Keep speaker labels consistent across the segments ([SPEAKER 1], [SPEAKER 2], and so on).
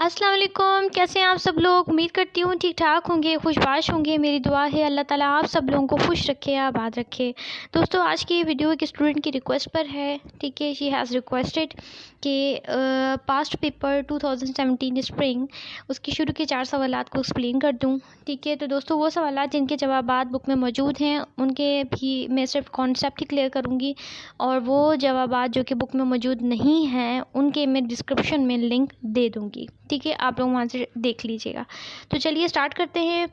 [SPEAKER 1] अस्सलाम वालेकुम। कैसे हैं आप सब लोग? उम्मीद करती हूँ ठीक ठाक होंगे, खुशबाश होंगे। मेरी दुआ है अल्लाह ताला आप सब लोगों को खुश रखे, आबाद रखे। दोस्तों, आज की वीडियो एक स्टूडेंट की रिक्वेस्ट पर है। ठीक है, शी हैज़ रिक्वेस्टेड कि पास्ट पेपर 2017 स्प्रिंग उसकी शुरू के 4 सवालात को एक्सप्लेन कर दूँ। ठीक है, तो दोस्तों वो सवालात जिनके जवाबात बुक में मौजूद हैं उनके भी मैं सिर्फ कॉन्सेप्ट ही क्लियर करूँगी, और वो जवाबात जो कि बुक में मौजूद नहीं हैं उनके मैं डिस्क्रिप्शन में लिंक दे दूँगी। ठीक है, आप लोग वहाँ से देख लीजिएगा। तो चलिए स्टार्ट करते हैं।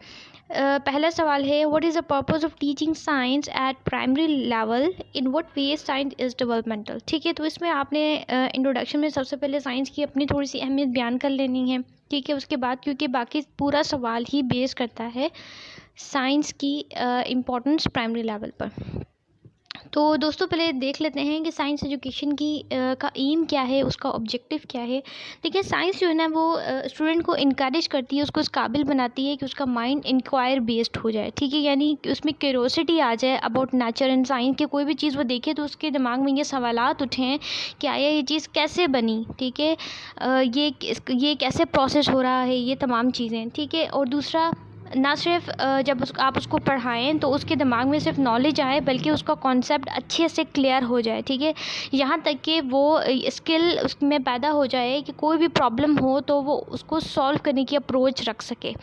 [SPEAKER 1] पहला सवाल है, what is the purpose of teaching science eight primary level, in what way science is developmental. ठीक है, तो इसमें आपने इंट्रोडक्शन में सबसे पहले साइंस की अपनी थोड़ी सी अहमियत बयान कर लेनी है। ठीक है, उसके बाद क्योंकि बाकी पूरा सवाल ही बेस करता है साइंस की इम्पोर्टेंस प्राइमरी लेवल पर। तो दोस्तों, पहले देख लेते हैं कि साइंस एजुकेशन की का एम क्या है, उसका ऑब्जेक्टिव क्या है। देखिए, साइंस जो है ना वो स्टूडेंट को इनकरेज करती है, उसको इस काबिल बनाती है कि उसका माइंड इंक्वायर बेस्ड हो जाए। ठीक है, यानी कि उसमें क्यूरोसिटी आ जाए अबाउट नेचर एंड साइंस के। कोई भी चीज़ वो देखे तो उसके दिमाग में ये सवालात उठें कि आया ये चीज़ कैसे बनी। ठीक है, ये कैसे प्रोसेस हो रहा है, ये तमाम चीज़ें। ठीक है, और दूसरा, ना सिर्फ जब आप उसको पढ़ाएं तो उसके दिमाग में सिर्फ नॉलेज आए, बल्कि उसका कॉन्सेप्ट अच्छे से क्लियर हो जाए। ठीक है, यहाँ तक कि वो स्किल उसमें पैदा हो जाए कि कोई भी प्रॉब्लम हो तो वो उसको सॉल्व करने की अप्रोच रख सके।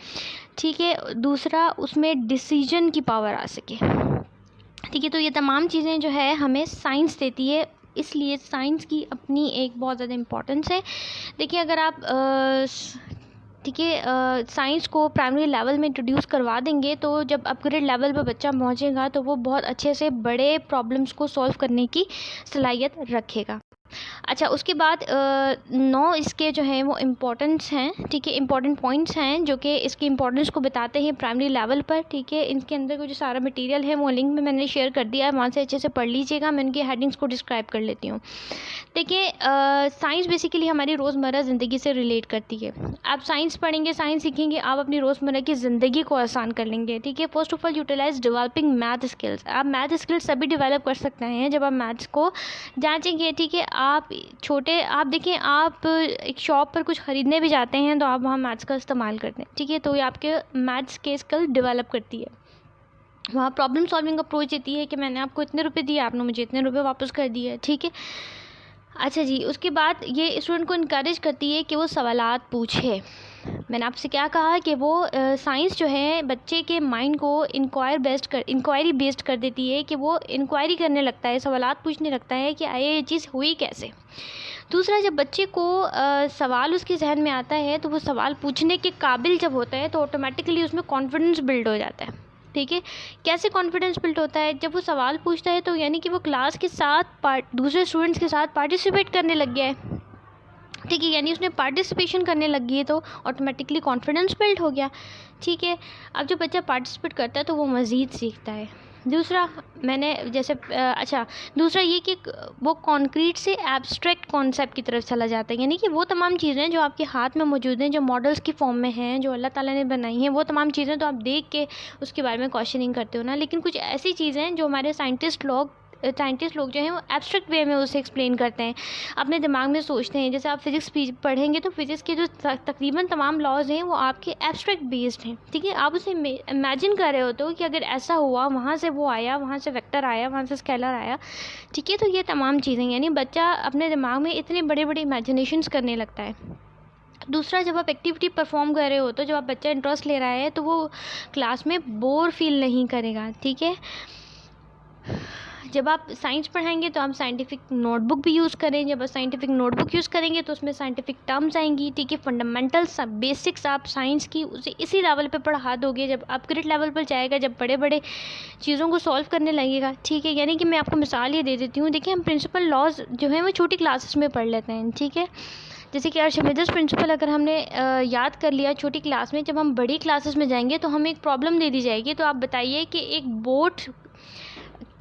[SPEAKER 1] ठीक है, दूसरा, उसमें डिसीजन की पावर आ सके। ठीक है, तो ये तमाम चीज़ें जो है हमें साइंस देती है, इसलिए साइंस की अपनी एक बहुत ज़्यादा इम्पोर्टेंस है। देखिए, अगर आप ठीक है साइंस को प्राइमरी लेवल में इंट्रोड्यूस करवा देंगे तो जब अपग्रेड लेवल पर बच्चा पहुंचेगा तो वो बहुत अच्छे से बड़े प्रॉब्लम्स को सॉल्व करने की सलाहियत रखेगा। अच्छा, उसके बाद 9 इसके जो हैं वो इम्पोर्टेंस हैं। ठीक है, इंपॉर्टेंट पॉइंट्स हैं जो कि इसकी इंपॉर्टेंस को बताते हैं प्राइमरी लेवल पर। ठीक है, इनके अंदर का जो सारा मटेरियल है वो लिंक में मैंने शेयर कर दिया है, वहाँ से अच्छे से पढ़ लीजिएगा। मैं इनकी हेडिंग्स को डिस्क्राइब कर लेती हूँ। देखिए, साइंस बेसिकली हमारी रोज़मर्रा ज़िंदगी से रिलेट करती है। आप साइंस पढ़ेंगे, साइंस सीखेंगे, आप अपनी रोज़मर्रा की ज़िंदगी को आसान कर लेंगे। ठीक है, first of all utilize developing math skills. आप मैथ स्किल्स सभी डेवलप कर सकते हैं जब आप मैथ्स को जांचेंगे। ठीक है, आप देखिए, आप एक शॉप पर कुछ ख़रीदने भी जाते हैं तो आप वहाँ मैथ्स का इस्तेमाल करते हैं। ठीक है, तो ये आपके मैथ्स के स्किल डेवलप करती है। वहाँ प्रॉब्लम सॉल्विंग अप्रोच देती है कि मैंने आपको इतने रुपए दिए, आपने मुझे इतने रुपए वापस कर दिए। ठीक है, अच्छा जी, उसके बाद ये स्टूडेंट को इनकरेज करती है कि वो सवालात पूछे। मैंने आपसे क्या कहा कि वो साइंस जो है बच्चे के माइंड को इंक्वायरी बेस्ड कर देती है कि वो इंक्वायरी करने लगता है, सवालात पूछने लगता है कि आए ये चीज़ हुई कैसे। दूसरा, जब बच्चे को सवाल उसके जहन में आता है तो वो सवाल पूछने के काबिल जब होता है तो ऑटोमेटिकली उसमें कॉन्फिडेंस बिल्ड हो जाता है। ठीक है, कैसे कॉन्फिडेंस बिल्ड होता है? जब वो सवाल पूछता है तो यानी कि वो क्लास के साथ दूसरे स्टूडेंट्स के साथ पार्टिसिपेट करने लग गया है। ठीक है, यानी उसने पार्टिसिपेशन करने लगी है तो ऑटोमेटिकली कॉन्फिडेंस बिल्ड हो गया। ठीक है, अब जब बच्चा पार्टिसिपेट करता है तो वो मज़ीद सीखता है। दूसरा, मैंने जैसे अच्छा, दूसरा ये कि वो कॉन्क्रीट से एब्स्ट्रैक्ट कॉन्सेप्ट की तरफ चला जाता है, यानी कि वो तमाम चीज़ें जो आपके हाथ में मौजूद हैं, जो मॉडल्स की फॉर्म में हैं, जो अल्लाह ताला ने बनाई हैं, वो तमाम चीज़ें तो आप देख के उसके बारे में क्वेश्चनिंग करते हो ना, लेकिन कुछ ऐसी चीज़ें हैं जो हमारे साइंटिस्ट लोग जो हैं वो एब्स्ट्रैक्ट वे में उसे एक्सप्लेन करते हैं, अपने दिमाग में सोचते हैं। जैसे आप फिज़िक्स पढ़ेंगे तो फिज़िक्स के जो तकरीबन तमाम लॉज हैं वो आपके एब्स्ट्रैक्ट बेस्ड हैं। ठीक है, आप उसे इमेजिन कर रहे होते हो कि अगर ऐसा हुआ, वहाँ से वो आया, वहाँ से वेक्टर आया, वहाँ से स्केलर आया। ठीक है, तो ये तमाम चीज़ें, यानी बच्चा अपने दिमाग में इतने बड़े बड़े इमेजिनेशंस करने लगता है। दूसरा, जब आप एक्टिविटी परफॉर्म कर रहे हो तो जब आप बच्चा इंटरेस्ट ले रहा है तो वो क्लास में बोर फील नहीं करेगा। ठीक है, जब आप साइंस पढ़ाएंगे तो आप साइंटिफिक नोटबुक भी यूज़ करें। जब आप साइंटिफिक नोटबुक यूज़ करेंगे तो उसमें साइंटिफिक टर्म्स आएंगी। ठीक है, फंडामेंटल्स बेसिक्स आप साइंस की उसे इसी लेवल पे पढ़ा दोगे। जब अपग्रेड लेवल पर जाएगा, जब बड़े बड़े चीज़ों को सॉल्व करने लगेगा। ठीक है, यानी कि मैं आपको मिसाल ये दे देती हूँ। देखिए, हम प्रिंसिपल लॉज जो हैं वो छोटी क्लासेस में पढ़ लेते हैं। ठीक है, जैसे कि आर्शिमिडीज प्रिंसिपल अगर हमने याद कर लिया छोटी क्लास में, जब हम बड़ी क्लासेस में जाएंगे तो हमें एक प्रॉब्लम दे दी जाएगी, तो आप बताइए कि एक बोट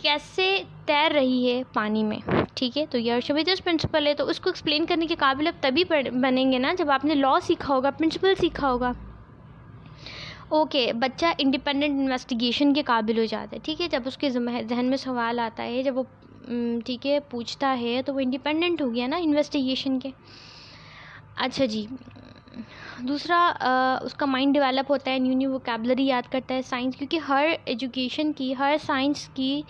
[SPEAKER 1] कैसे तैर रही है पानी में। ठीक है, तो ये आर्शिमिडीज प्रिंसिपल है, तो उसको एक्सप्लेन करने के काबिल आप तभी बनेंगे ना जब आपने लॉ सीखा होगा, प्रिंसिपल सीखा होगा। ओके, बच्चा इंडिपेंडेंट इन्वेस्टिगेशन के काबिल हो जाता है। ठीक है, जब उसके जहन में सवाल आता है, जब वो ठीक है पूछता है तो वो इंडिपेंडेंट हो गया ना इन्वेस्टिगेशन के। अच्छा जी, दूसरा उसका माइंड डेवलप होता है, न्यू न्यू वोकेबलरी याद करता है। साइंस, क्योंकि हर एजुकेशन की, हर साइंस की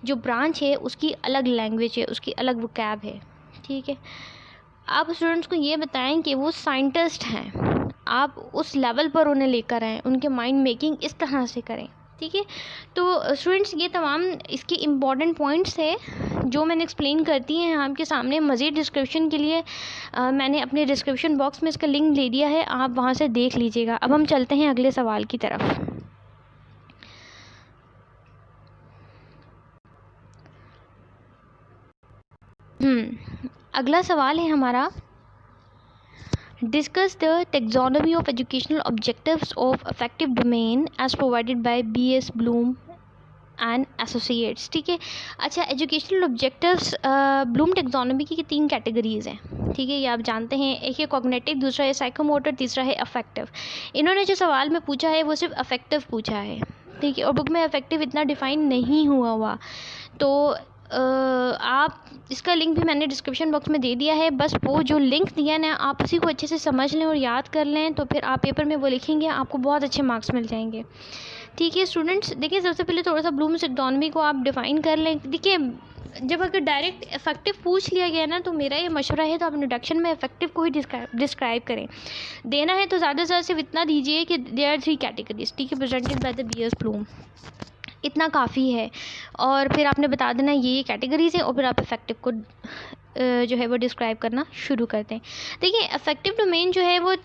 [SPEAKER 1] जो ब्रांच है उसकी अलग लैंग्वेज है, उसकी अलग वोकैब है, ठीक है। आप स्टूडेंट्स को ये बताएं कि वो साइंटिस्ट हैं, आप उस लेवल पर उन्हें लेकर आएँ, उनके माइंड मेकिंग इस तरह से करें, ठीक है। तो स्टूडेंट्स ये तमाम इसके इम्पॉर्टेंट पॉइंट्स है जो मैंने एक्सप्लेन करती हैं आपके सामने। मज़ीद डिस्क्रिप्शन के लिए मैंने अपने डिस्क्रिप्शन बॉक्स में इसका लिंक दे दिया है, आप वहाँ से देख लीजिएगा। अब हम चलते हैं अगले सवाल की तरफ। अगला सवाल है हमारा, discuss the taxonomy of educational objectives of affective domain as provided by BS Bloom and associates, ठीक है। अच्छा, एजुकेशनल ऑब्जेक्टिव्स ब्लूम टेक्सोनॉमी की 3 कैटेगरीज़ हैं, ठीक है, ये आप जानते हैं। एक है कॉग्निटिव, दूसरा है साइकोमोटर, तीसरा है अफेक्टिव। इन्होंने जो सवाल में पूछा है वो सिर्फ अफेक्टिव पूछा है, ठीक है, और बुक में अफेक्टिव इतना डिफ़ाइन नहीं हुआ। तो आप इसका लिंक भी मैंने डिस्क्रिप्शन बॉक्स में दे दिया है। बस वो जो लिंक दिया ना, आप उसी को अच्छे से समझ लें और याद कर लें, तो फिर आप पेपर में वो लिखेंगे, आपको बहुत अच्छे मार्क्स मिल जाएंगे, ठीक है। स्टूडेंट्स देखिए, सबसे पहले थोड़ा सा ब्लूम्स टेक्सोनॉमी को आप डिफ़ाइन कर लें। देखिए, जब अगर डायरेक्ट इफेक्टिव पूछ लिया गया ना, तो मेरा ये मशवरा है तो आप इंट्रोडक्शन में इफेक्टिव को ही डिस्क्राइब करें। देना है तो ज़्यादा से ज़्यादा सिर्फ इतना दीजिए कि देयर आर 3 कैटेगरीज, ठीक है, presented by the BS Bloom, इतना काफ़ी है। और फिर आपने बता देना ये कैटेगरीज़ है, और फिर आप इफेक्टिव को जो है वो डिस्क्राइब करना शुरू करते हैं। देखिए, अफेक्टिव डोमेन जो है वो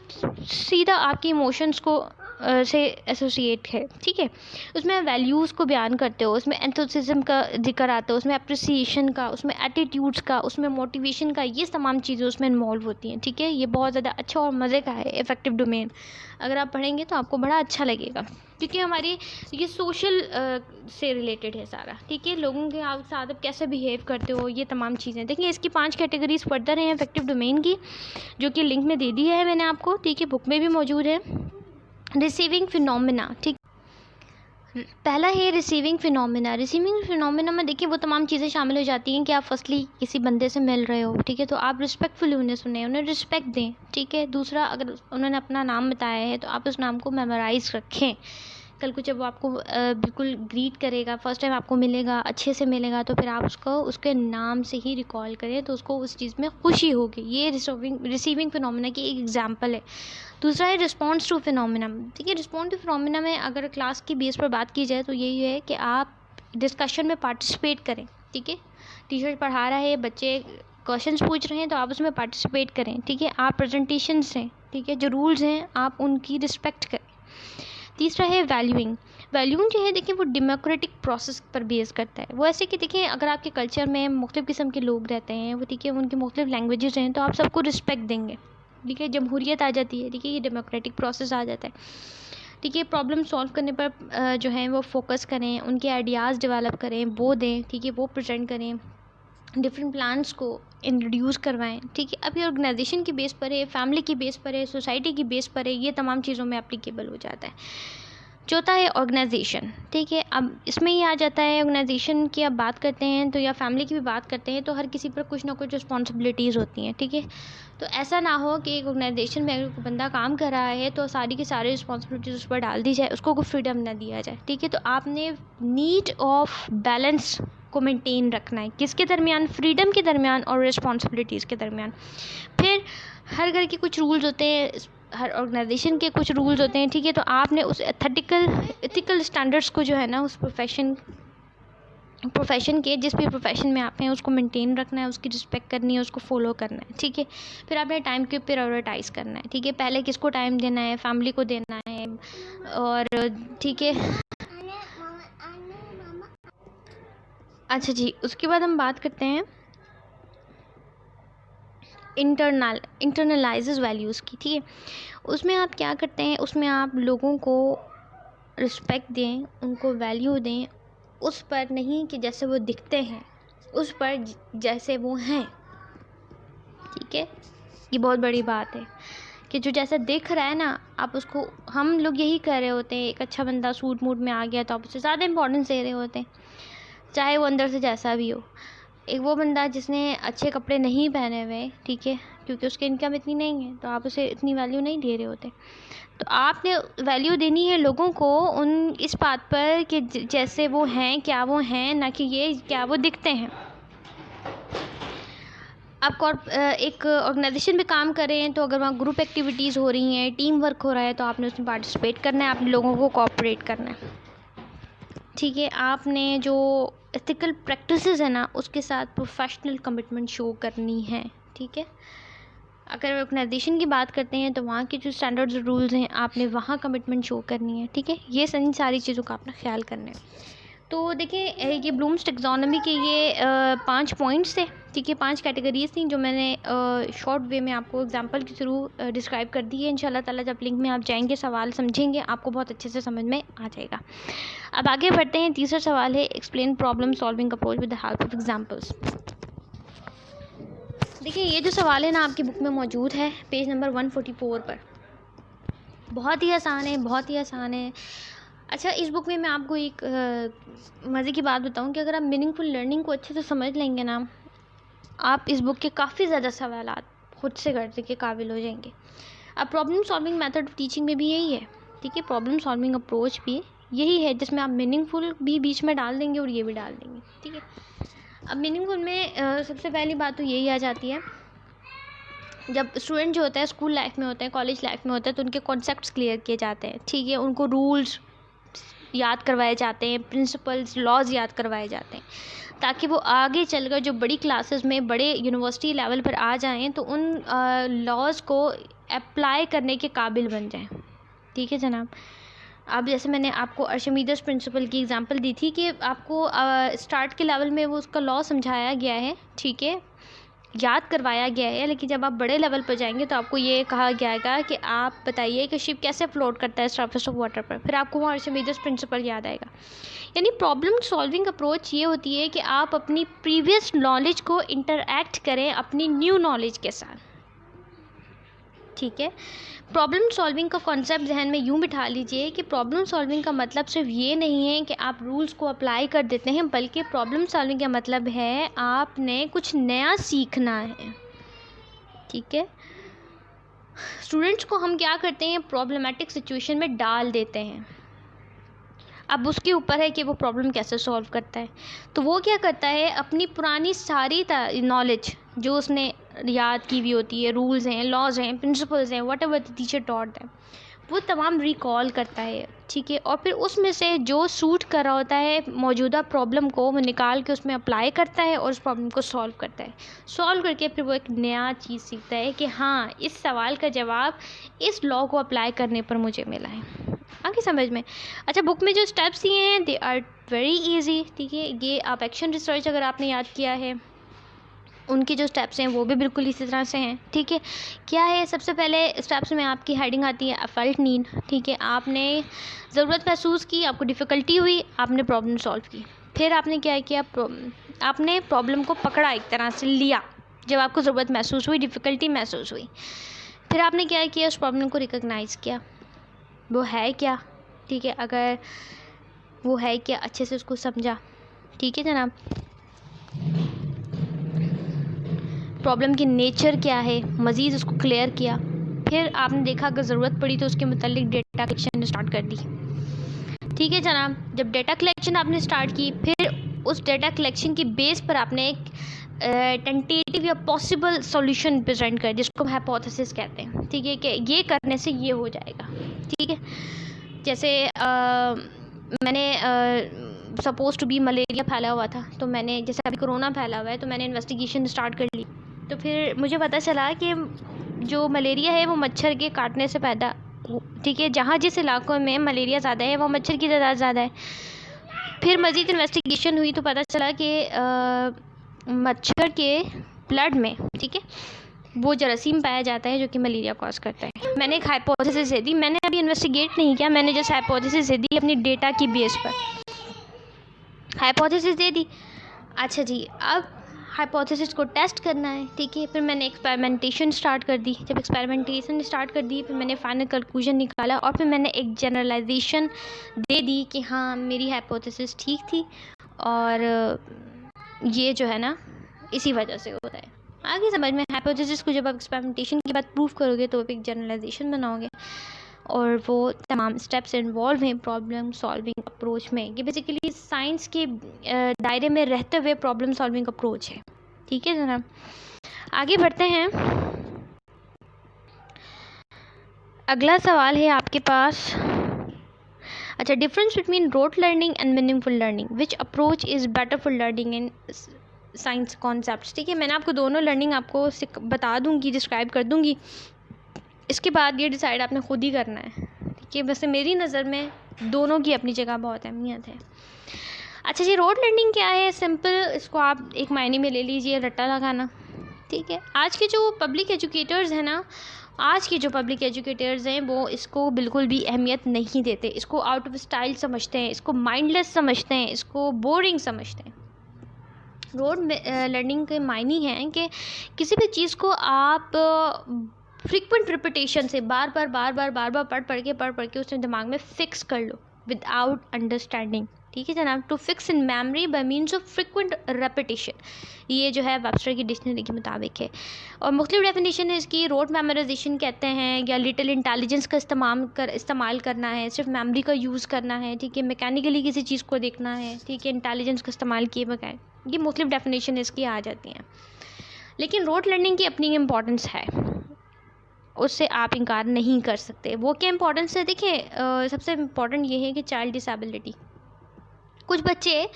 [SPEAKER 1] सीधा आपके इमोशंस को से एसोसिएट है, ठीक है। उसमें वैल्यूज़ को बयान करते हो, उसमें एंथुसिज्म का जिक्र आता है, उसमें अप्रिसिएशन का, उसमें एटीट्यूड्स का, उसमें मोटिवेशन का, ये तमाम चीज़ें उसमें इन्वॉल्व होती हैं, ठीक है। ये बहुत ज़्यादा अच्छा और मज़े का है इफेक्टिव डोमेन। अगर आप पढ़ेंगे तो आपको बड़ा अच्छा लगेगा, क्योंकि हमारी ये सोशल से रिलेटेड है सारा, ठीक है। लोगों के साथ आप कैसे बिहेव करते हो, ये तमाम चीज़ें। देखिए, इसकी 5 कैटेगरीज फर्दर हैं इफेक्टिव डोमेन की, जो कि लिंक में दे दी है मैंने आपको, ठीक है, बुक में भी मौजूद है। रिसीविंग फिनोमिना, ठीक, पहला है रिसीविंग फिनोमिना। रिसीविंग फिनोमिना में देखिए वो तमाम चीज़ें शामिल हो जाती हैं कि आप फर्स्टली किसी बंदे से मिल रहे हो, ठीक है, तो आप रिस्पेक्टफुली उन्हें सुने, उन्हें रिस्पेक्ट दें, ठीक है। दूसरा, अगर उन्होंने अपना नाम बताया है तो आप उस नाम को मेमोराइज़ रखें। कल को जब वो आपको बिल्कुल ग्रीट करेगा, फर्स्ट टाइम आपको मिलेगा, अच्छे से मिलेगा, तो फिर आप उसको उसके नाम से ही रिकॉल करें, तो उसको उस चीज़ में खुशी होगी। ये रिसीविंग फिनोमिना की एक एग्जांपल है। दूसरा है रिस्पॉन्स टू फिनोमिना। ठीक है, रिस्पॉन्स टू फिनोमिना में अगर क्लास की बेस पर बात की जाए तो यही है कि आप डिस्कशन में पार्टिसिपेट करें, ठीक है। टीचर पढ़ा रहा है, बच्चे क्वेश्चंस पूछ रहे हैं, तो आप उसमें पार्टिसिपेट करें, ठीक है। आप प्रेजेंटेशंस हैं, ठीक है, जो रूल्स हैं आप उनकी रिस्पेक्ट करें। तीसरा है वैल्यूइंग। वैल्यूइंग जो है देखिए वो डेमोक्रेटिक प्रोसेस पर बेस करता है। वो ऐसे कि देखिए अगर आपके कल्चर में मुख्तलिफ़ किस्म के लोग रहते हैं, वो ठीक है, उनकी मुख्तलिफ़ लैंग्वेजेस हैं, तो आप सबको रिस्पेक्ट देंगे, ठीक है। जमहूरियत आ जाती है, ठीक है, ये डेमोक्रेटिक प्रोसेस आ जाता है, ठीक है। प्रॉब्लम सॉल्व करने पर जो है वो फोकस करें, उनके आइडियाज़ डेवलप करें, वो दें, ठीक है, वो प्रेजेंट करें, डिफरेंट प्लान्स को इंट्रोड्यूस करवाएं, ठीक है। अब ये ऑर्गेनाइजेशन की बेस पर है, फैमिली की बेस पर है, सोसाइटी की बेस पर है, ये तमाम चीज़ों में एप्लीकेबल हो जाता है। चौथा है ऑर्गेनाइजेशन, ठीक है। अब इसमें ही आ जाता है ऑर्गेनाइजेशन की अब बात करते हैं तो, या फैमिली की भी बात करते हैं तो, हर किसी पर कुछ ना कुछ रिस्पॉन्सिबिलिटीज़ होती हैं, ठीक है। तो ऐसा ना हो कि एक ऑर्गेनाइजेशन में अगर कोई बंदा काम कर रहा है तो सारी की सारी रिस्पॉन्सिबिलिटीज़ उस पर डाल दी जाए, उसको कोई फ्रीडम ना दिया जाए, ठीक है। तो आपने नीड ऑफ बैलेंस को मेंटेन रखना है, किसके दरमियान, फ्रीडम के दरमियान और रिस्पॉन्सिबिलिटीज़ के दरमियान। फिर हर घर के कुछ रूल्स होते हैं, हर ऑर्गेनाइजेशन के कुछ रूल्स होते हैं, ठीक है। तो आपने उस एथिकल स्टैंडर्ड्स को जो है ना, उस प्रोफेशन के, जिस भी प्रोफेशन में आप हैं, उसको मेंटेन रखना है, उसकी रिस्पेक्ट करनी है, उसको फॉलो करना है, ठीक है। फिर आपने टाइम के प्रायोरिटाइज़ करना है, ठीक है। पहले किसको टाइम देना है, फैमिली को देना है, और ठीक है। अच्छा जी, उसके बाद हम बात करते हैं इंटरनलाइजेस वैल्यूज़ की, ठीक है। उसमें आप क्या करते हैं, उसमें आप लोगों को रिस्पेक्ट दें, उनको वैल्यू दें, उस पर नहीं कि जैसे वो दिखते हैं, उस पर जैसे वो हैं, ठीक है। ये बहुत बड़ी बात है कि जो जैसा दिख रहा है ना, आप उसको, हम लोग यही कर रहे होते हैं, एक अच्छा बंदा सूट मूड में आ गया तो आप उसे ज़्यादा इंपॉर्टेंस दे रहे होते हैं, चाहे वो अंदर से जैसा भी हो। एक वो बंदा जिसने अच्छे कपड़े नहीं पहने हुए, ठीक है, क्योंकि उसकी इनकम इतनी नहीं है, तो आप उसे इतनी वैल्यू नहीं दे रहे होते। तो आपने वैल्यू देनी है लोगों को उन इस बात पर कि जैसे वो हैं, क्या वो हैं, ना कि ये क्या वो दिखते हैं। आप एक ऑर्गेनाइजेशन में काम कर रहे हैं, तो अगर वहाँ ग्रुप एक्टिविटीज़ हो रही हैं, टीम वर्क हो रहा है, तो आपने उसमें पार्टिसिपेट करना है, आपने लोगों को कोऑपरेट करना है। ठीक है, आपने जो एथिकल प्रैक्टिसेस है ना, उसके साथ प्रोफेशनल कमिटमेंट शो करनी है। ठीक है, अगर ऑर्गेनाइजेशन की बात करते हैं तो वहाँ के जो स्टैंडर्ड्स रूल्स हैं, आपने वहाँ कमिटमेंट शो करनी है। ठीक है, ये सारी चीज़ों का आपने ख्याल करना है। तो देखिए, ये ब्लूम्स टैक्सोनॉमी के ये 5 पॉइंट्स थे। ठीक है, 5 कैटेगरीज थी जो मैंने शॉर्ट वे में आपको एग्जांपल के थ्रू डिस्क्राइब कर दी है। इंशाल्लाह ताला जब लिंक में आप जाएंगे, सवाल समझेंगे, आपको बहुत अच्छे से समझ में आ जाएगा। अब आगे बढ़ते हैं। तीसरा सवाल है, explain problem solving approach with the help of examples. देखिए, ये जो सवाल है ना, आपकी बुक में मौजूद है पेज नंबर 144 पर। बहुत ही आसान है, बहुत ही आसान है। अच्छा, इस बुक में मैं आपको एक मज़े की बात बताऊं कि अगर आप मीनिंगफुल लर्निंग को अच्छे से समझ लेंगे ना, आप इस बुक के काफ़ी ज़्यादा सवालात खुद से करने के काबिल हो जाएंगे। अब problem solving method of teaching में भी यही है। ठीक है, प्रॉब्लम सॉल्विंग अप्रोच भी यही है, जिसमें आप मीनिंगफुल भी बीच में डाल देंगे और ये भी डाल देंगे। ठीक है, अब मीनिंगफुल में सबसे पहली बात तो यही आ जाती है, जब स्टूडेंट जो होता है स्कूल लाइफ में होते हैं, कॉलेज लाइफ में होते हैं, तो उनके कॉन्सेप्ट्स क्लियर किए जाते हैं। ठीक है, उनको रूल्स याद करवाए जाते हैं, प्रिंसिपल्स, लॉज याद करवाए जाते हैं, ताकि वो आगे चलकर जो बड़ी क्लासेस में, बड़े यूनिवर्सिटी लेवल पर आ जाएं, तो उन लॉज को अप्लाई करने के काबिल बन जाएं। ठीक है जनाब, अब जैसे मैंने आपको आर्चिमीडेस प्रिंसिपल की एग्जांपल दी थी कि आपको स्टार्ट के लेवल में वो उसका लॉ समझाया गया है, ठीक है, याद करवाया गया है, लेकिन जब आप बड़े लेवल पर जाएंगे तो आपको ये कहा जाएगा कि आप बताइए कि शिप कैसे फ्लोट करता है सरफेस ऑफ वाटर पर। फिर आपको वहाँ आर्चिमीडेस प्रिंसिपल याद आएगा। यानी प्रॉब्लम सॉल्विंग अप्रोच ये होती है कि आप अपनी प्रीवियस नॉलेज को इंटरैक्ट करें अपनी न्यू नॉलेज के साथ। ठीक है, प्रॉब्लम सॉल्विंग का कॉन्सेप्ट जहन में यूँ बिठा लीजिए कि प्रॉब्लम सॉल्विंग का मतलब सिर्फ ये नहीं है कि आप रूल्स को अप्लाई कर देते हैं, बल्कि प्रॉब्लम सॉल्विंग का मतलब है आपने कुछ नया सीखना है। ठीक है, स्टूडेंट्स को हम क्या करते हैं, प्रॉब्लमेटिक सिचुएशन में डाल देते हैं। अब उसके ऊपर है कि वो प्रॉब्लम कैसे सॉल्व करता है। तो वो क्या करता है, अपनी पुरानी सारी नॉलेज जो उसने याद की हुई होती है, रूल्स हैं, लॉज हैं, प्रिंसिपल्स हैं, what ever the teacher taught है, वो तमाम रिकॉल करता है। ठीक है, और फिर उसमें से जो सूट कर रहा होता है मौजूदा प्रॉब्लम को, वो निकाल के उसमें अप्लाई करता है और उस प्रॉब्लम को सॉल्व करता है। सॉल्व करके फिर वो एक नया चीज़ सीखता है कि हाँ, इस सवाल का जवाब इस लॉ को अप्लाई करने पर मुझे मिला है। आगे समझ में। अच्छा, बुक में जो स्टेप्स दिए हैं दे आर वेरी इजी। ठीक है, ये आप एक्शन रिसर्च अगर आपने याद किया है, उनके जो स्टेप्स हैं वो भी बिल्कुल इसी तरह से हैं। ठीक है, क्या है, सबसे पहले स्टेप्स में आपकी हेडिंग आती है फेल्ट नीड। ठीक है, आपने ज़रूरत महसूस की, आपको डिफ़िकल्टी हुई, आपने प्रॉब्लम सॉल्व की। फिर आपने क्या किया, आपने प्रॉब्लम को पकड़ा, एक तरह से लिया, जब आपको ज़रूरत महसूस हुई, डिफ़िकल्टी महसूस हुई। फिर आपने क्या किया, उस प्रॉब्लम को रिकॉग्नाइज़ किया, वो है क्या। ठीक है, अगर वो है क्या, अच्छे से उसको समझा। ठीक है जनाब, प्रॉब्लम की नेचर क्या है, मज़ीद उसको क्लियर किया। फिर आपने देखा अगर ज़रूरत पड़ी तो उसके मुतालिक डेटा कलेक्शन स्टार्ट कर दी। ठीक है जनाब, जब डेटा कलेक्शन आपने स्टार्ट की, फिर उस डेटा कलेक्शन की बेस पर आपने एक टेंटेटिव या पॉसिबल सॉल्यूशन प्रेजेंट कर, जिसको हम हाइपोथेसिस कहते हैं। ठीक है, कि ये करने से ये हो जाएगा। ठीक है, जैसे मैंने सपोज टू बी मलेरिया फैला हुआ था, तो मैंने, जैसे अभी कोरोना फैला हुआ है, तो मैंने इन्वेस्टिगेशन स्टार्ट कर ली। तो फिर मुझे पता चला कि जो मलेरिया है वो मच्छर के काटने से पैदा। ठीक है, जहाँ जिस इलाकों में मलेरिया ज़्यादा है वहाँ मच्छर की तादाद ज़्यादा है। फिर मज़ीद इन्वेस्टिगेशन हुई तो पता चला कि मच्छर के ब्लड में, ठीक है, वो जरासीम पाया जाता है जो कि मलेरिया कॉज करता है। मैंने एक हाइपोथेसिस दे दी, मैंने अभी इन्वेस्टिगेट नहीं किया, मैंने जस्ट हाइपोथेसिस दे दी अपनी डेटा की बेस पर, हाइपोथेसिस दे दी। अच्छा जी, अब हाइपोथेसिस को टेस्ट करना है। ठीक है, फिर मैंने एक्सपेरिमेंटेशन स्टार्ट कर दी। जब एक्सपेरिमेंटेशन स्टार्ट कर दी, फिर मैंने फाइनल कंक्लूजन निकाला और फिर मैंने एक जनरलाइजेशन दे दी कि हाँ, मेरी हाइपोथेसिस ठीक थी और ये जो है ना, इसी वजह से होता है। आगे समझ में। हाइपोथेसिस को जब आप एक्सपेरिमेंटेशन के बाद प्रूव करोगे तो आप एक जनरलाइजेशन बनाओगे, और वो तमाम स्टेप्स इन्वॉल्व हैं प्रॉब्लम सॉल्विंग अप्रोच में। ये बेसिकली साइंस के दायरे में रहते हुए प्रॉब्लम सॉल्विंग अप्रोच है। ठीक है जनाब, आगे बढ़ते हैं। अगला सवाल है आपके पास। अच्छा, difference between rote learning and meaningful learning, which approach is better for learning in science concepts. ठीक है, मैंने आपको दोनों लर्निंग आपको बता दूंगी, डिस्क्राइब कर दूंगी। इसके बाद ये डिसाइड आपने खुद ही करना है। ठीक है, वैसे मेरी नज़र में दोनों की अपनी जगह बहुत अहमियत है। अच्छा जी, रोट लर्निंग क्या है? सिंपल, इसको आप एक मायने में ले लीजिए, रट्टा लगाना। ठीक है, आज के जो पब्लिक एजुकेटर्स हैं ना, आज के जो पब्लिक एजुकेटर्स हैं वो इसको बिल्कुल भी अहमियत नहीं देते। इसको आउट ऑफ स्टाइल समझते हैं, इसको माइंडलेस समझते हैं, इसको बोरिंग समझते हैं। रोट लर्निंग के मायने हैं कि किसी भी चीज़ को आप फ्रीक्वेंट रिपीटेशन से बार बार पढ़ के उसने दिमाग में फिक्स कर लो विदाउट अंडरस्टैंडिंग। ठीक है जनाब, to fix in memory by means of frequent repetition, ये जो है वेबस्टर की डिक्शनरी के मुताबिक है। और मुख्तलिफ डेफिनेशन है इसकी। रोट मेमोराइजेशन कहते हैं, या लिटिल इंटेलिजेंस का इस्तेमाल करना है, सिर्फ मेमोरी का यूज़ करना है। ठीक है, मैकेनिकली किसी चीज़ को देखना है। ठीक है, इंटेलिजेंस का इस्तेमाल किए बगैर, ये मुख्तलिफ डेफिनेशन इसकी आ जाती हैं। लेकिन रोट लर्निंग की अपनी इम्पॉर्टेंस है, उससे आप इनकार नहीं कर सकते। वो क्या इंपॉर्टेंस है? देखिए, सबसे इम्पॉर्टेंट ये है कि चाइल्ड डिसेबिलिटी। कुछ बच्चे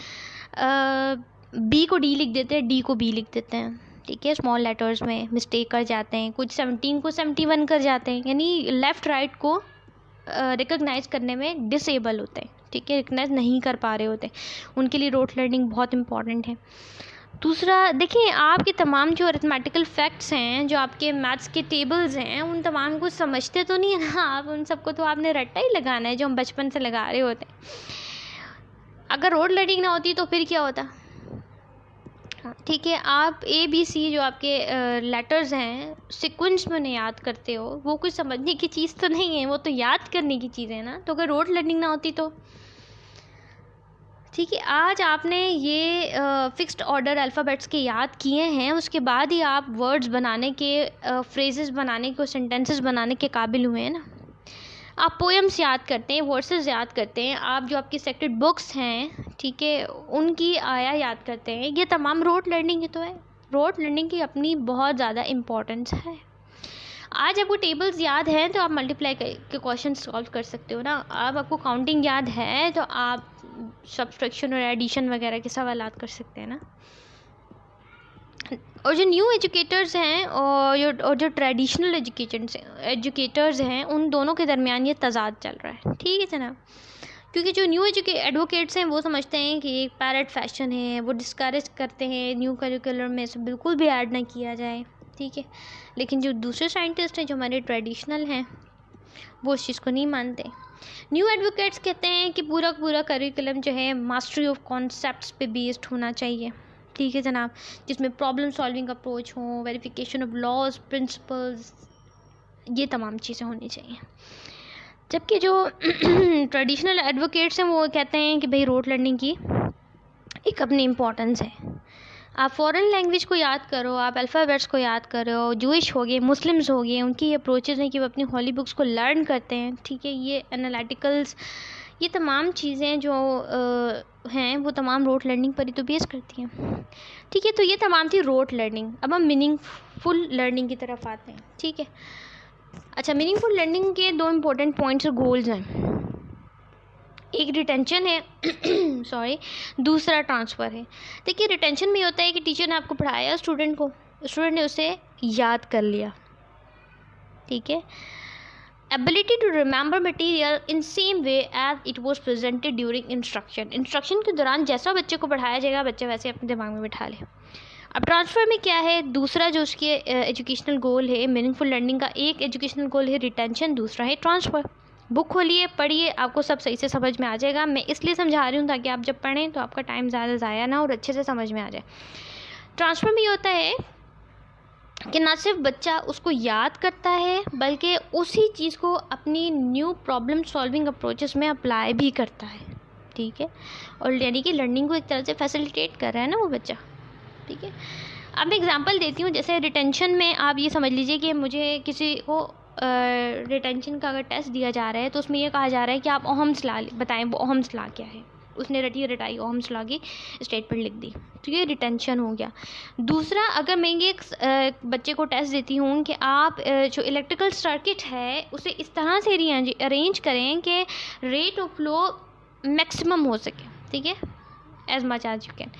[SPEAKER 1] बी को डी लिख देते हैं, डी को बी लिख देते हैं। ठीक है, स्मॉल लेटर्स में मिस्टेक कर जाते हैं। कुछ 17 को 71 कर जाते हैं, यानी लेफ़्ट राइट को रिकॉग्नाइज करने में डिसेबल होते हैं। ठीक है, रिकॉग्नाइज नहीं कर पा रहे होते, उनके लिए रोट लर्निंग बहुत इंपॉर्टेंट है। दूसरा, देखिए, आपके तमाम जो अरिथमेटिकल फैक्ट्स हैं, जो आपके मैथ्स के टेबल्स हैं, उन तमाम को समझते तो नहीं है ना आप, उन सबको तो आपने रट्टा ही लगाना है जो हम बचपन से लगा रहे होते हैं। अगर रोट लर्निंग ना होती तो फिर क्या होता? ठीक है, आप ABC जो आपके लेटर्स हैं सीक्वेंस में नहीं याद करते हो, वो कुछ समझने की चीज़ तो नहीं है, वो तो याद करने की चीज़ है ना। तो अगर रोट लर्निंग ना होती तो ठीक है, आज आपने ये फिक्स्ड ऑर्डर अल्फ़ाबेट्स के याद किए हैं, उसके बाद ही आप वर्ड्स बनाने के, फ्रेजेस बनाने के, सेंटेंसेस बनाने के काबिल हुए हैं ना। आप पोएम्स याद करते हैं, वर्सेस याद करते हैं, आप जो आपकी सेक्टेड बुक्स हैं, ठीक है, उनकी आया याद करते हैं। ये तमाम रोट लर्निंग ही तो है। रोट लर्निंग की अपनी बहुत ज़्यादा इम्पोर्टेंस है। आज आपको टेबल्स याद हैं तो आप मल्टीप्लाई के क्वेश्चन सॉल्व कर सकते हो ना। अब आपको काउंटिंग याद है तो आप सब्सट्रैक्शन और एडिशन वगैरह के सवालात कर सकते हैं ना। और जो न्यू एजुकेटर्स हैं और जो ट्रेडिशनल एजुकेटर्स हैं, उन दोनों के दरमियान ये तज़ाद चल रहा है। ठीक है जनाब, क्योंकि जो न्यू एडवोकेट्स हैं वो समझते हैं कि एक पैरेट फैशन है, वो डिस्करेज करते हैं न्यू करिकुलम में से बिल्कुल भी ऐड ना किया जाए। ठीक है, लेकिन जो दूसरे साइंटिस्ट हैं, जो हमारे ट्रेडिशनल हैं, वो इस चीज़ को नहीं मानते। न्यू एडवोकेट्स कहते हैं कि पूरा करिकुलम जो है मास्टरी ऑफ कॉन्सेप्ट्स पे बेस्ड होना चाहिए। ठीक है जनाब, जिसमें प्रॉब्लम सॉल्विंग अप्रोच हो, वेरिफिकेशन ऑफ लॉज, प्रिंसिपल्स, ये तमाम चीज़ें होनी चाहिए। जबकि जो ट्रेडिशनल एडवोकेट्स हैं वो कहते हैं कि भाई रोट लर्निंग की एक अपनी इम्पोर्टेंस है। आप फॉरेन लैंग्वेज को याद करो, आप अल्फ़ाबेट्स को याद करो, जूइश हो गए, मुस्लिम्स हो गए, उनकी ये अप्रोचेज़ हैं कि वो अपनी हॉली बुक्स को लर्न करते हैं। ठीक है, ये एनालिटिकल्स, ये तमाम चीज़ें जो हैं वो तमाम रोट लर्निंग पर ही तो बेस करती हैं। ठीक है, तो ये तमाम थी रोट लर्निंग। अब हम मीनिंगफुल लर्निंग की तरफ आते हैं। ठीक है, अच्छा, मीनिंगफुल लर्निंग के दो इम्पोर्टेंट पॉइंट्स और गोल्स हैं। एक रिटेंशन है सॉरी, दूसरा ट्रांसफ़र है। देखिए, रिटेंशन में होता है कि टीचर ने आपको पढ़ाया, स्टूडेंट ने उसे याद कर लिया। ठीक है, ability to remember material in same way as it was presented during instruction के दौरान जैसा बच्चे को पढ़ाया जाएगा, बच्चा वैसे अपने दिमाग में बिठा ले। अब ट्रांसफ़र में क्या है? दूसरा जो उसके एजुकेशनल गोल है, मीनिंगफुल लर्निंग का एक एजुकेशनल गोल है रिटेंशन, दूसरा है ट्रांसफ़र। बुक खोलिए, पढ़िए, आपको सब सही से समझ में आ जाएगा। मैं इसलिए समझा रही हूँ ताकि आप जब पढ़ें तो आपका टाइम ज़्यादा ज़ाया ना और अच्छे से समझ में आ जाए। ट्रांसफ़र में ये होता है कि ना सिर्फ बच्चा उसको याद करता है, बल्कि उसी चीज़ को अपनी न्यू प्रॉब्लम सॉल्विंग अप्रोचेस में अप्लाई भी करता है। ठीक है, और यानी कि लर्निंग को एक तरह से फैसिलिटेट कर रहा है ना वो बच्चा। ठीक है, अब मैं एग्जांपल देती हूँ। जैसे रिटेंशन में आप ये समझ लीजिए कि मुझे किसी को रिटेंशन का अगर टेस्ट दिया जा रहा है तो उसमें ये कहा जा रहा है कि आप ओहम्स लॉ बताएं, वो ओहम्स लॉ क्या है। उसने रटाई ओहम्स लॉ की स्टेटमेंट लिख दी, तो ये रिटेंशन हो गया। दूसरा, अगर मैं ये एक बच्चे को टेस्ट देती हूँ कि आप जो इलेक्ट्रिकल सर्किट है उसे इस तरह से अरेंज करें कि रेट ऑफ फ्लो मैक्सिमम हो सके, ठीक है, as much as you can,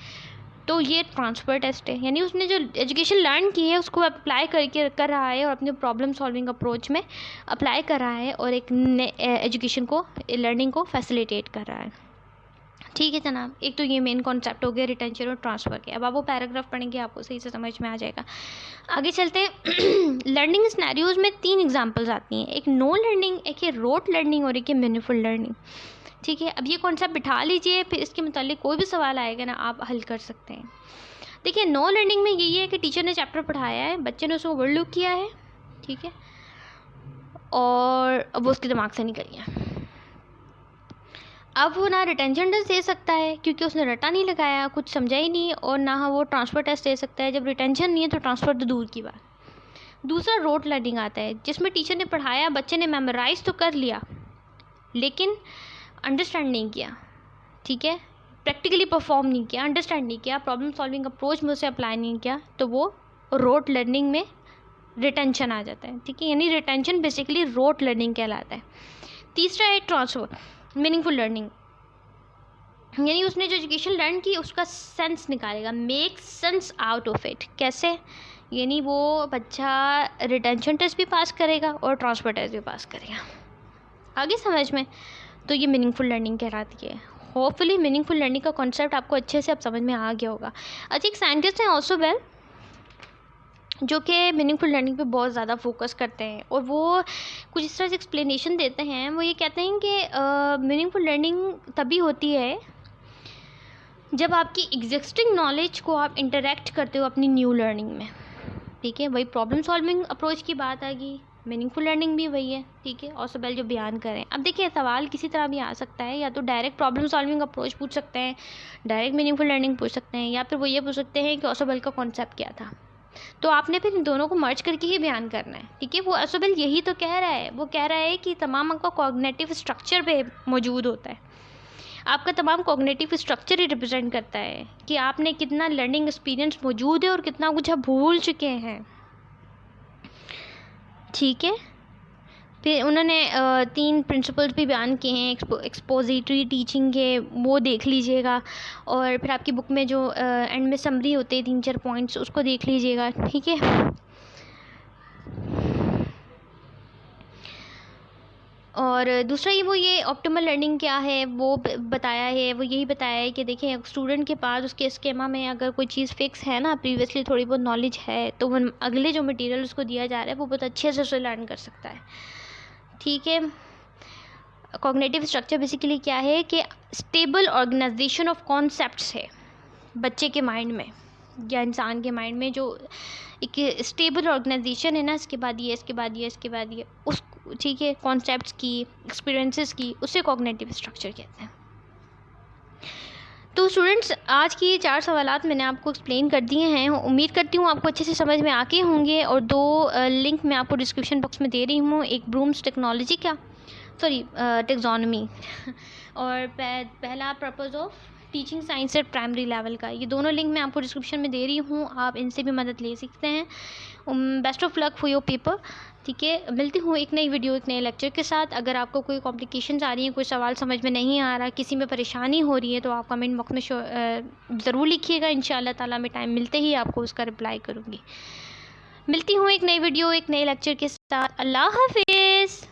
[SPEAKER 1] तो ये ट्रांसफ़र टेस्ट है। यानी उसने जो एजुकेशन लर्न की है उसको अप्लाई करके कर रहा है और अपने प्रॉब्लम सॉल्विंग अप्रोच में अप्लाई कर रहा है और एक एजुकेशन को, लर्निंग को फैसिलिटेट कर रहा है। ठीक है जनाब, एक तो ये मेन कॉन्सेप्ट हो गया रिटेंशन और ट्रांसफ़र के। अब आप वो पैराग्राफ पढ़ेंगे आपको सही से समझ में आ जाएगा। आगे चलते हैं। लर्निंग सिनेरियोज़ में 3 एग्जांपल्स आती हैं, एक नो लर्निंग, एक है रोट लर्निंग और एक है मीनिंगफुल लर्निंग। ठीक है, अब ये कॉन्सेप्ट बिठा लीजिए, फिर इसके मुतालिक कोई भी सवाल आएगा ना आप हल कर सकते हैं। देखिए, नो लर्निंग में यही है कि टीचर ने चैप्टर पढ़ाया है, बच्चे ने उसको ओवरलुक किया है, ठीक है, और अब वो उसके दिमाग से निकल गया। अब वो ना रिटेंशन टेस्ट दे सकता है क्योंकि उसने रटा नहीं लगाया, कुछ समझा ही नहीं, और ना वो ट्रांसफ़र टेस्ट दे सकता है। जब रिटेंशन नहीं है तो ट्रांसफ़र तो दूर की बात। दूसरा रोट लर्निंग आता है, जिसमें टीचर ने पढ़ाया, बच्चे ने मेमोराइज़ तो कर लिया लेकिन अंडरस्टैंड नहीं किया, ठीक है, प्रैक्टिकली परफॉर्म नहीं किया, अंडरस्टैंड नहीं किया, प्रॉब्लम सॉल्विंग अप्रोच में उसे अप्लाई नहीं किया, तो वो रोट लर्निंग में रिटेंशन आ जाता है। ठीक है, यानी रिटेंशन बेसिकली रोट लर्निंग कहलाता है। तीसरा है ट्रांसफ़र, मीनिंगफुल लर्निंग, यानी उसने जो एजुकेशन लर्न की उसका सेंस निकालेगा, make sense out of it. कैसे? यानी वो बच्चा रिटेंशन टेस्ट भी पास करेगा और ट्रांसफ़र टेस्ट भी पास करेगा। आगे समझ में? तो ये मीनिंगफुल लर्निंग कहलाती है। होपफुली मीनिंगफुल लर्निंग का कॉन्सेप्ट आपको अच्छे से अब समझ में आ गया होगा। अच्छा, एक साइंटिस्ट हैं ऑसोबेल, जो कि मीनिंगफुल लर्निंग पे बहुत ज़्यादा फोकस करते हैं और वो कुछ इस तरह से एक्सप्लेनेशन देते हैं। वो ये कहते हैं कि मीनिंगफुल लर्निंग तभी होती है जब आपकी एग्जिस्टिंग नॉलेज को आप इंटरेक्ट करते हो अपनी न्यू लर्निंग में। ठीक है, वही प्रॉब्लम सॉल्विंग अप्रोच की बात आ गई, मीनिंगफुल लर्निंग भी वही है। ठीक है, ऑसोबेल जो बयान करें। अब देखिए, सवाल किसी तरह भी आ सकता है, या तो डायरेक्ट प्रॉब्लम सॉल्विंग अप्रोच पूछ सकते हैं, डायरेक्ट मीनिंगफुल लर्निंग पूछ सकते हैं, या फिर वो ये पूछ सकते हैं कि ऑसोबेल का कॉन्सेप्ट क्या था। तो आपने फिर इन दोनों को मर्ज करके ही बयान करना है। ठीक है, वो ऑसोबेल यही तो कह रहा है, वो कह रहा है कि तमाम आपका कॉग्निटिव स्ट्रक्चर पे मौजूद होता है। आपका तमाम कॉग्निटिव स्ट्रक्चर ही रिप्रेजेंट करता है कि आपने कितना लर्निंग एक्सपीरियंस मौजूद है और कितना कुछ आप भूल चुके हैं। ठीक है, फिर उन्होंने 3 प्रिंसिपल्स भी बयान किए हैं एक्सपोजिटरी टीचिंग के, वो देख लीजिएगा। और फिर आपकी बुक में जो एंड में समरी होते हैं 3-4 पॉइंट्स, उसको देख लीजिएगा। ठीक है, और दूसरा ये ऑप्टिमल लर्निंग क्या है वो बताया है। वो यही बताया है कि देखें, स्टूडेंट के पास उसके स्केमा में अगर कोई चीज़ फिक्स है ना, प्रीवियसली थोड़ी बहुत नॉलेज है, तो वो अगले जो मटेरियल उसको दिया जा रहा है वो बहुत अच्छे से उसे लर्न कर सकता है। ठीक है, कॉग्निटिव स्ट्रक्चर बेसिकली क्या है कि स्टेबल ऑर्गेनाइजेशन ऑफ कॉन्सेप्ट्स है बच्चे के माइंड में या इंसान के माइंड में, जो एक स्टेबल ऑर्गेनाइजेशन है ना, इसके बाद ये, इसके बाद ये, इसके बाद ये, उस, ठीक है, कॉन्सेप्ट्स की, एक्सपीरियंसेस की, उसे कॉग्निटिव स्ट्रक्चर कहते हैं। तो स्टूडेंट्स, आज की 4 सवालात मैंने आपको एक्सप्लेन कर दिए हैं। उम्मीद करती हूँ आपको अच्छे से समझ में आके होंगे। और 2 लिंक मैं आपको डिस्क्रिप्शन बॉक्स में दे रही हूँ, एक ब्लूम्स टेक्नोलॉजी का, सॉरी टेक्सोनॉमी, और पहला purpose of teaching science eight primary level का। ये दोनों लिंक मैं आपको डिस्क्रिप्शन में दे रही हूँ, आप इनसे भी मदद ले सकते हैं। Best of luck for your paper. ठीक है, मिलती हूँ एक नई वीडियो, एक नए लेक्चर के साथ। अगर आपको कोई कॉम्प्लिकेशंस आ रही हैं, कोई सवाल समझ में नहीं आ रहा, किसी में परेशानी हो रही है, तो आप कमेंट बॉक्स में ज़रूर लिखिएगा। इंशाअल्लाह ताला मैं टाइम मिलते ही आपको उसका रिप्लाई करूँगी। मिलती हूँ एक नई वीडियो, एक नए लेक्चर के साथ। अल्लाह हाफिज़।